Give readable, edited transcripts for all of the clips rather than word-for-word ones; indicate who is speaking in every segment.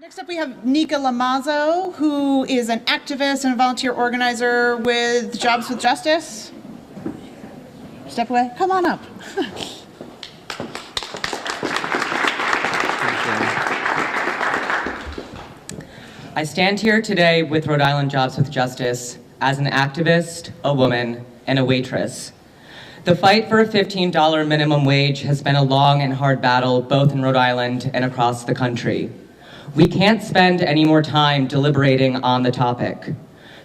Speaker 1: Next up we have Nikhil Amazo, who is an activist and a volunteer organizer with Jobs with Justice. Step away. Come on up.
Speaker 2: I stand here today with Rhode Island Jobs with Justice as an activist, a woman, and a waitress. The fight for a $15 minimum wage has been a long and hard battle both in Rhode Island and across the country. We can't spend any more time deliberating on the topic.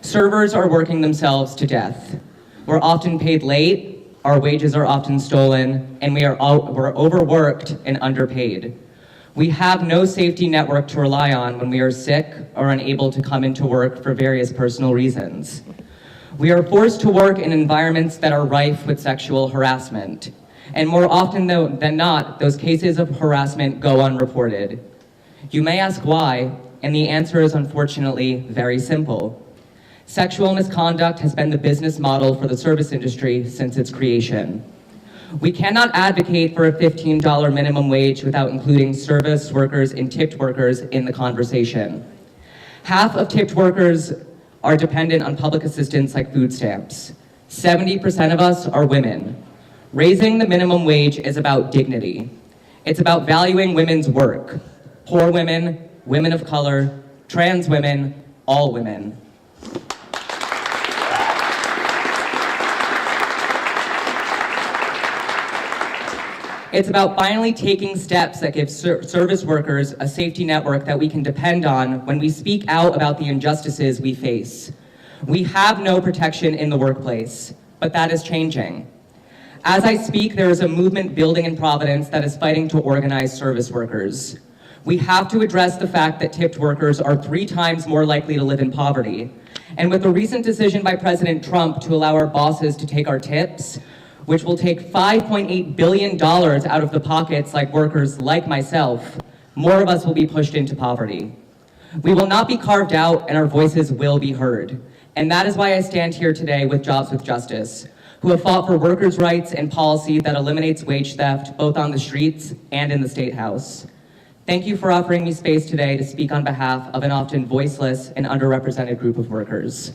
Speaker 2: Servers are working themselves to death. We're often paid late, our wages are often stolen, and we're overworked and underpaid. We have no safety network to rely on when we are sick or unable to come into work for various personal reasons. We are forced to work in environments that are rife with sexual harassment. And more often than not, those cases of harassment go unreported. You may ask why, and the answer is unfortunately very simple. Sexual misconduct has been the business model for the service industry since its creation. We cannot advocate for a $15 minimum wage without including service workers and tipped workers in the conversation. Half of tipped workers are dependent on public assistance like food stamps. 70% of us are women. Raising the minimum wage is about dignity. It's about valuing women's work. Poor women, women of color, trans women, all women. It's about finally taking steps that give service workers a safety network that we can depend on when we speak out about the injustices we face. We have no protection in the workplace, but that is changing. As I speak, there is a movement building in Providence that is fighting to organize service workers. We have to address the fact that tipped workers are 3 times more likely to live in poverty. And with the recent decision by President Trump to allow our bosses to take our tips, which will take $5.8 billion out of the pockets like workers like myself, more of us will be pushed into poverty. We will not be carved out and our voices will be heard. And that is why I stand here today with Jobs with Justice, who have fought for workers' rights and policy that eliminates wage theft both on the streets and in the State House. Thank you for offering me space today to speak on behalf of an often voiceless and underrepresented group of workers.